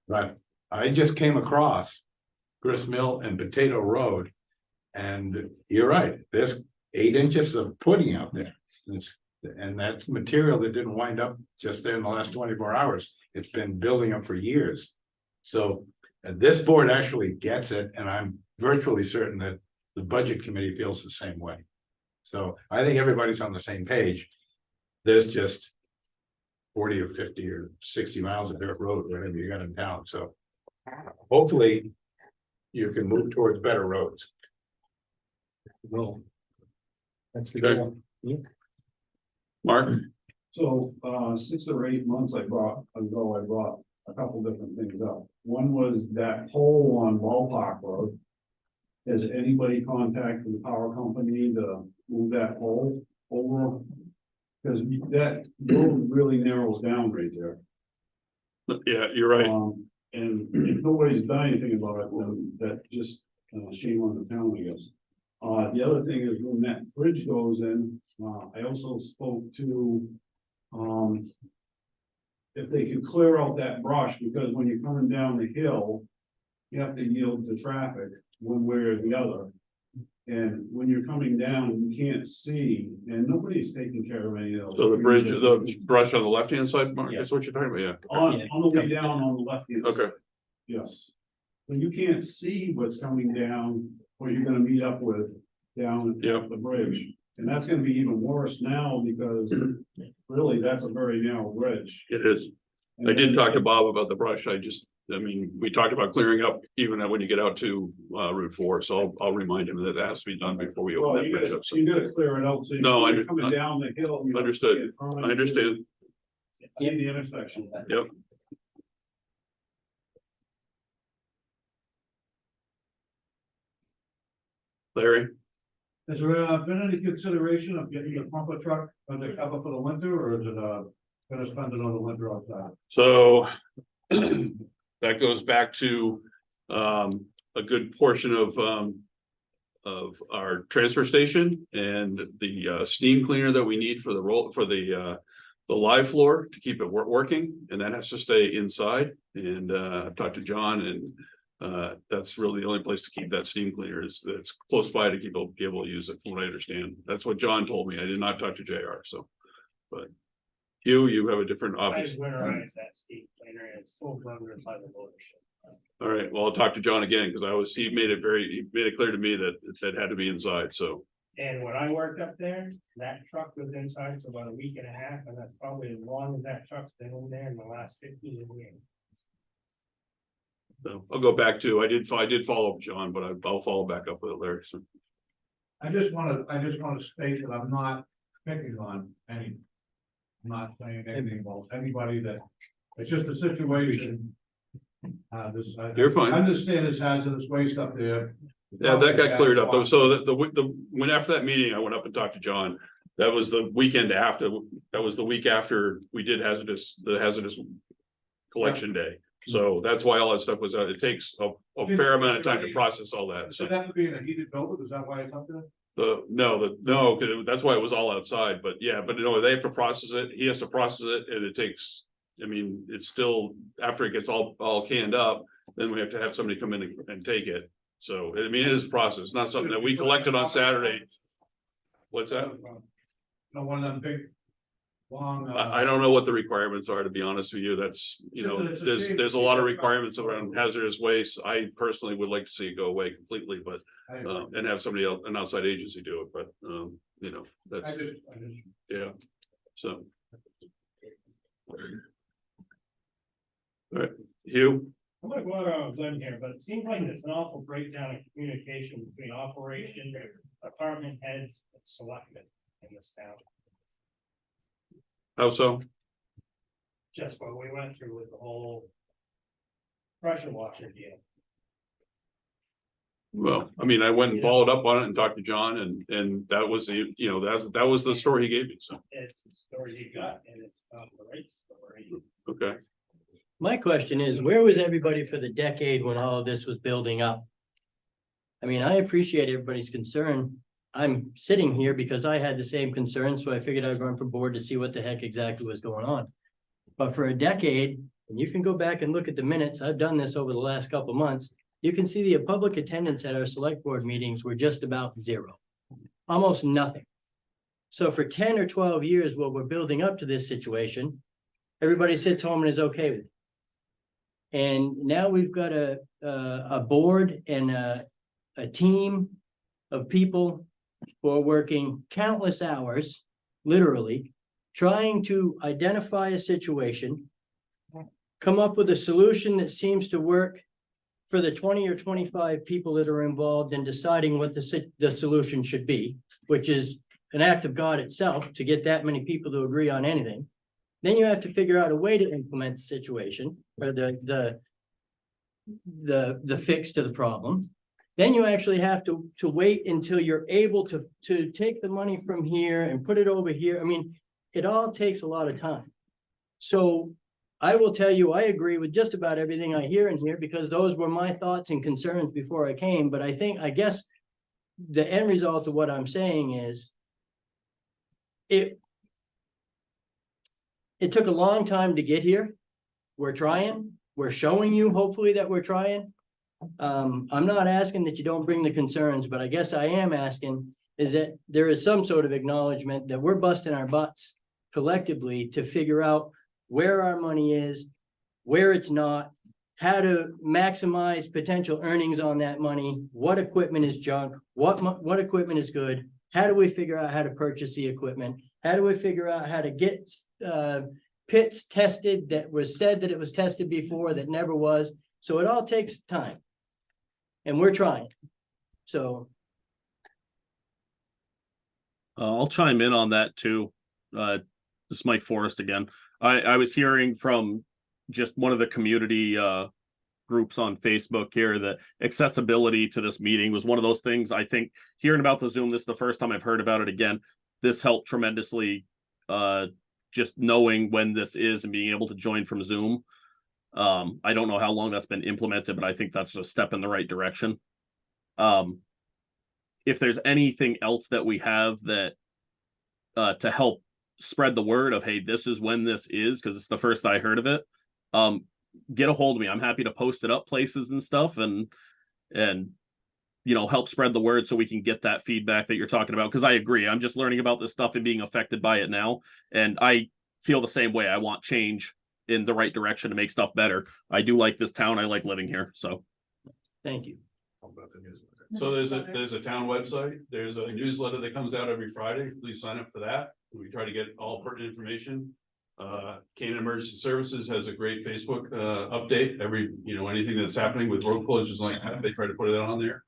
But I just came across Grist Mill and Potato Road. And you're right, there's 8 inches of pudding out there. And that's material that didn't wind up just there in the last 24 hours. It's been building up for years. So this board actually gets it, and I'm virtually certain that the budget committee feels the same way. So I think everybody's on the same page. There's just 40 or 50 or 60 miles of dirt road, whatever you got in town. So hopefully you can move towards better roads. Well, that's the Okay. goal. Mark, So, 6 or 8 months I brought a couple different things up. One was that pole on Ballpark Road. Has anybody contacted the power company to move that pole over? Because that road really narrows down right there. yeah, you're right. And if nobody's done anything about it, then that just shame on the town, I guess. The other thing is when that bridge goes in, I also spoke to, if they could clear out that brush, because when you're coming down the hill, you have to yield to traffic one way or the other. And when you're coming down, you can't see, and nobody's taking care of any of those. So the bridge, the brush on the left-hand side, Mark, that's what you're talking about, yeah. On the way down on the left hand. Okay, Yes. But you can't see what's coming down, what you're gonna meet up with down Yep. at the bridge. And that's gonna be even worse now because really that's a very narrow bridge. it is. I did talk to Bob about the brush. I mean, we talked about clearing up even when you get out to Route 4, so I'll remind him that it has to be done before we Well, open that you bridge gotta, up. So, you gotta clear it out. So No, I you're coming down the hill. you know, understood. you can't I understand. In the intersection. Yep. Larry, Has there been any consideration of getting a pumper truck under cover for the winter, or is it gonna spend another winter outside? so that goes back to a good portion of our transfer station and the steam cleaner that we need for the live floor to keep it working, and that has to stay inside. And I've talked to John, and that's really the only place to keep that steam cleaner is that's close by to be able to use it, from what I understand. That's what John told me. I did not talk to JR, so. But you have a different office. Winterize that steam cleaner and it's full run by the motorship. All right, well, I'll talk to John again, because he made it clear to me that that had to be inside, so. And when I worked up there, that truck was inside for about a week and a half, and that's probably as long as that truck's been in there in the last 15 years. So I'll go back to, I did follow up, John, but I'll follow back up with it, Larry, so. I just wanna state that I'm not picking on any. I'm not saying anything about anybody that, it's just a situation. You're fine. I understand this hazardous waste up there. Yeah, that got cleared up, though. So when after that meeting, I went up and talked to John. That was the weekend after, that was the week after we did the hazardous collection day. So that's why all that stuff was out. It takes a fair amount of time to process all that, Does so. it have to be in a heated building? Is that why it's up there? No, 'cause that's why it was all outside, but yeah, but no, they have to process it. He has to process it and it takes, I mean, it's still, after it gets all canned up, then we have to have somebody come in and take it. So, I mean, it is a process, not something that we collected on Saturday. What's that? No, one of them big, long. I don't know what the requirements are, to be honest with you. That's, you know, It's a shame. there's a lot of requirements around hazardous waste. I personally would like to see it go away completely, but and have somebody else, an outside agency do it, but you know, that's, yeah, so. All right, Hugh, I'm gonna go out on a limb here, but it seems like there's an awful breakdown in communication between operation, department heads, and selectmen in this town. how so? Just what we went through with the whole pressure washer deal. Well, I mean, I went and followed up on it and talked to John and that was the, you know, that was the story he gave me, so, It's the story you got, and it's not the right story. okay. My question is, where was everybody for the decade when all of this was building up? I mean, I appreciate everybody's concern. I'm sitting here because I had the same concern, so I figured I'd run for board to see what the heck exactly was going on. But for a decade, and you can go back and look at the minutes, I've done this over the last couple of months, you can see the public attendance at our select board meetings were just about zero, almost nothing. So for 10 or 12 years, while we're building up to this situation, everybody sits home and is okay with it. And now we've got a board and a team of people who are working countless hours, literally, trying to identify a situation, come up with a solution that seems to work for the 20 or 25 people that are involved in deciding what the solution should be, which is an act of God itself to get that many people to agree on anything. Then you have to figure out a way to implement the situation or the fix to the problem. Then you actually have to wait until you're able to take the money from here and put it over here. I mean, it all takes a lot of time. So I will tell you, I agree with just about everything I hear in here because those were my thoughts and concerns before I came. But I guess the end result of what I'm saying is it took a long time to get here. We're trying. We're showing you hopefully that we're trying. I'm not asking that you don't bring the concerns, but I guess I am asking is that there is some sort of acknowledgement that we're busting our butts collectively to figure out where our money is, where it's not, how to maximize potential earnings on that money, what equipment is junk, what equipment is good, how do we figure out how to purchase the equipment, how do we figure out how to get pits tested that was said that it was tested before that never was. So it all takes time. And we're trying. So I'll chime in on that too. This is Mike Forrest again. I was hearing from just one of the community groups on Facebook here that accessibility to this meeting was one of those things. I think hearing about the Zoom, this is the first time I've heard about it again. This helped tremendously, just knowing when this is and being able to join from Zoom. I don't know how long that's been implemented, but I think that's a step in the right direction. If there's anything else that we have that to help spread the word of, hey, this is when this is, because it's the first I heard of it, get a hold of me. I'm happy to post it up places and stuff and you know, help spread the word so we can get that feedback that you're talking about. Because I agree, I'm just learning about this stuff and being affected by it now, and I feel the same way. I want change in the right direction to make stuff better. I do like this town. I like living here. So Thank you. So there's a town website, there's a newsletter that comes out every Friday, please sign up for that. We try to get all pertinent information. Canaan Emergency Services has a great Facebook update, anything that's happening with road closures like that, they try to put it on there.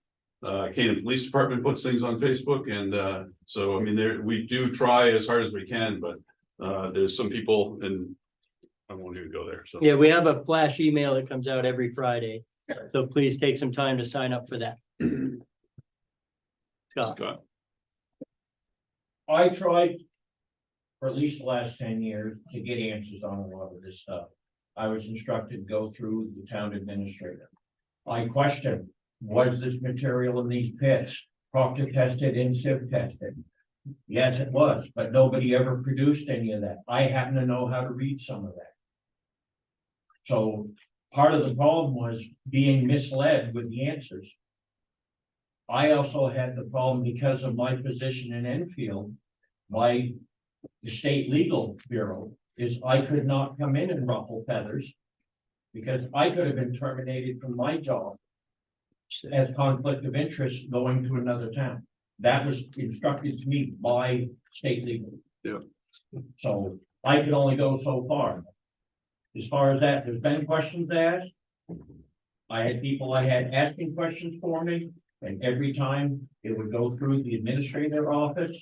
Canaan Police Department puts things on Facebook, and so I mean, we do try as hard as we can, but there's some people, and I won't even go there, so. Yeah, we have a flash email that comes out every Friday, so please take some time to sign up for that. Scott. Scott. I tried for at least the last 10 years to get answers on a lot of this stuff. I was instructed to go through the town administrator. I questioned, was this material in these pits Proctor tested and Civ tested? Yes, it was, but nobody ever produced any of that. I happen to know how to read some of that. So part of the problem was being misled with the answers. I also had the problem because of my position in Enfield. The state legal bureau is I could not come in and ruffle feathers because I could have been terminated from my job as conflict of interest going to another town. That was instructed to me by state legal. Yeah. So I could only go so far. As far as that, there's been questions asked. I had people I had asking questions for me, and every time it would go through the administrator office.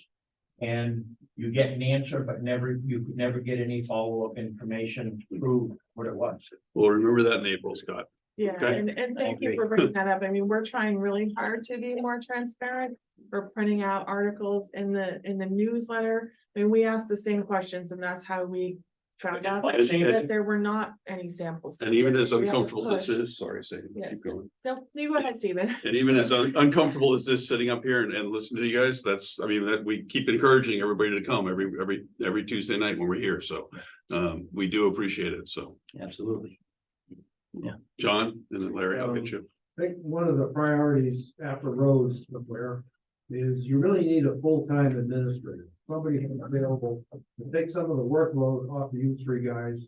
And you get an answer, but you could never get any follow-up information to prove what it was. We'll remember that in April, Scott. Yeah, Okay. and thank you for bringing that up. I mean, we're trying really hard to be more transparent. We're printing out articles in the newsletter. I mean, we asked the same questions, and that's how we found out that there were not any samples. And even as We had to uncomfortable as push. this, sorry, say, Yes. keep going. No, you go ahead, Stephen. And even as uncomfortable as this, sitting up here and listening to you guys, that we keep encouraging everybody to come every Tuesday night when we're here, so. We do appreciate it, so. Absolutely. John, and then Larry, I'll get you. I think one of the priorities after roads somewhere is you really need a full-time administrator. Somebody who's available to take some of the workload off of you three guys.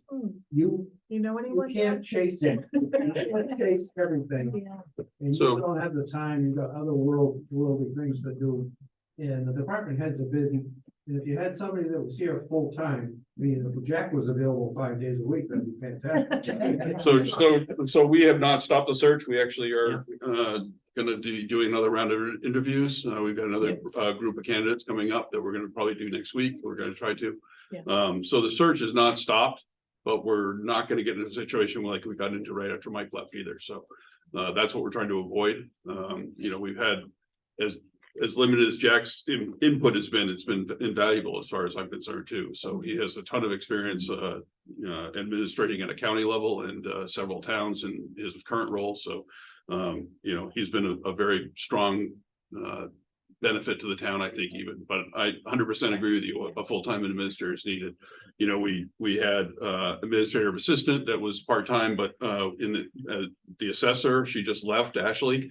You know anyone? can't chase it. You can't chase everything. Yeah. And So- you don't have the time, you've got other worldly things to do. And the department heads are busy. And if you had somebody that was here full-time, I mean, if Jack was available 5 days a week, that'd be fantastic. So we have not stopped the search. We actually are gonna be doing another round of interviews. We've got another group of candidates coming up that we're gonna probably do next week. We're gonna try to. Yeah. So the search is not stopped, but we're not gonna get in a situation like we got into right after Mike left either. So that's what we're trying to avoid. We've had as limited as Jack's input has been, it's been invaluable as far as I'm concerned too. So he has a ton of experience administrating at a county level and several towns in his current role. So he's been a very strong benefit to the town, I think even, but I 100% agree with you. A full-time administrator is needed. We had administrative assistant that was part-time, but in the assessor, she just left, Ashley.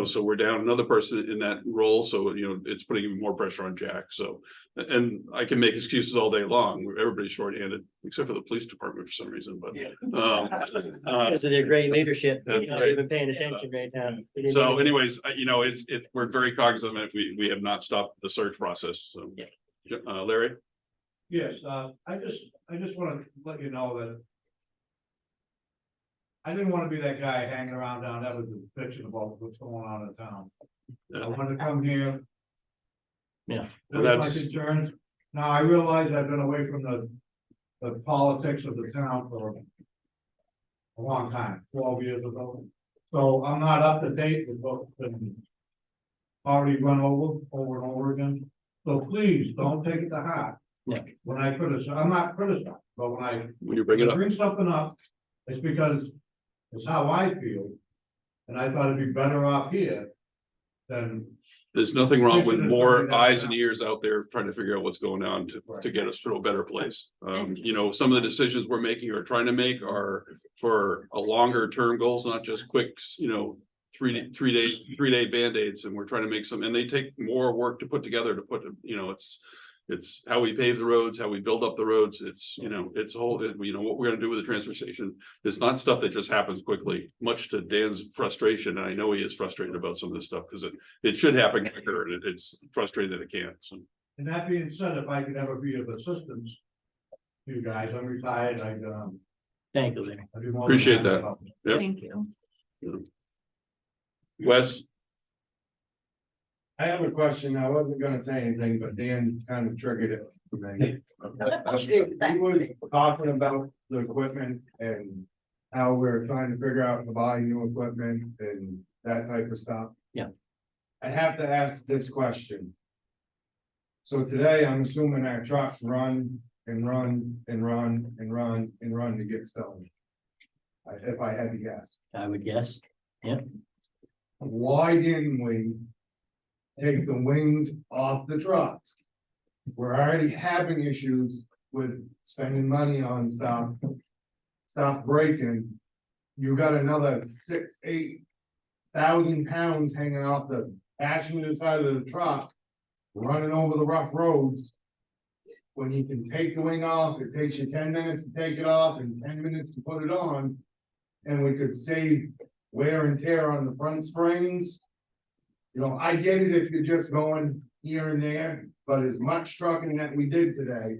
So we're down another person in that role. So, it's putting even more pressure on Jack. So, and I can make excuses all day long. Everybody's shorthanded, except for the police department for some reason, but. Because of their great leadership, you're not even paying attention right now. So anyways, we're very cognizant that we have not stopped the search process. So, Larry? Yes, I just wanna let you know that. I didn't wanna be that guy hanging around down there with the bitching about what's going on in town. I wanted to come here. Yeah. With my concerns. Now, I realize I've been away from the politics of the town for a long time, 12 years ago. So I'm not up to date with what's been already run over and over again. So please don't take it to heart. Yeah. When I criticize, I'm not criticizing, but When you bring it up. bring something up, it's because it's how I feel. And I thought it'd be better off here than. There's nothing wrong with There's more something eyes that- and ears out there trying to figure out what's going on to get us to a better place. Some of the decisions we're making or trying to make are for a longer term goals, not just quick, 3 day Band-Aids, and we're trying to make some, and they take more work to put together it's, It's how we pave the roads, how we build up the roads. It's, it's whole, what we're gonna do with the transfer station. It's not stuff that just happens quickly, much to Dan's frustration. And I know he is frustrated about some of this stuff because it should happen quicker and it's frustrating that it can't. So. And that being said, if I could ever be of assistance to you guys, I'm retired, Thank you, Larry. I'd be more than Appreciate happy to that. help. Yep. Thank you. Wes, I have a question. I wasn't gonna say anything, but Dan kind of triggered it for me. He was talking about the equipment and how we're trying to figure out to buy new equipment and that type of stuff. Yeah. I have to ask this question. So today, I'm assuming our trucks run and run and run and run and run to get stone. If I had to guess, I would guess. Yeah. why didn't we take the wings off the trucks? We're already having issues with spending money on stuff. Stuff breaking. You got another 6,000-8,000 pounds hanging off the passenger side of the truck. Running over the rough roads. When you can take the wing off, it takes you 10 minutes to take it off and 10 minutes to put it on. And we could save wear and tear on the front springs. I get it if you're just going here and there, but as much trucking that we did today.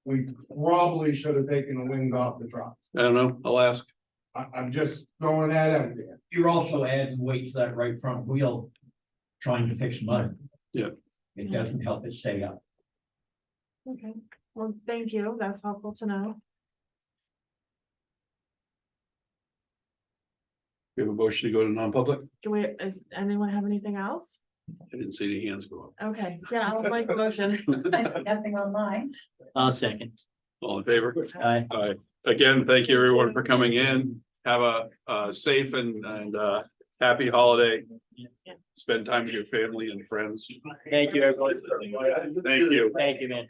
We probably should have taken the wings off the trucks. I don't know. I'll ask. I'm just throwing that out there. You're also adding weight to that right front wheel, trying to fix mud. Yeah. It doesn't help it stay up. Okay, well, thank you. That's helpful to know. We have a motion to go to non-public. Does anyone have anything else? I didn't see any hands go up. Okay, yeah, I'll make a motion. I see nothing online. I'll second. All in favor? Aye. Aye. Again, thank you everyone for coming in. Have a safe and happy holiday. Spend time with your family and friends. Thank you, everyone. Thank you. Thank you, man.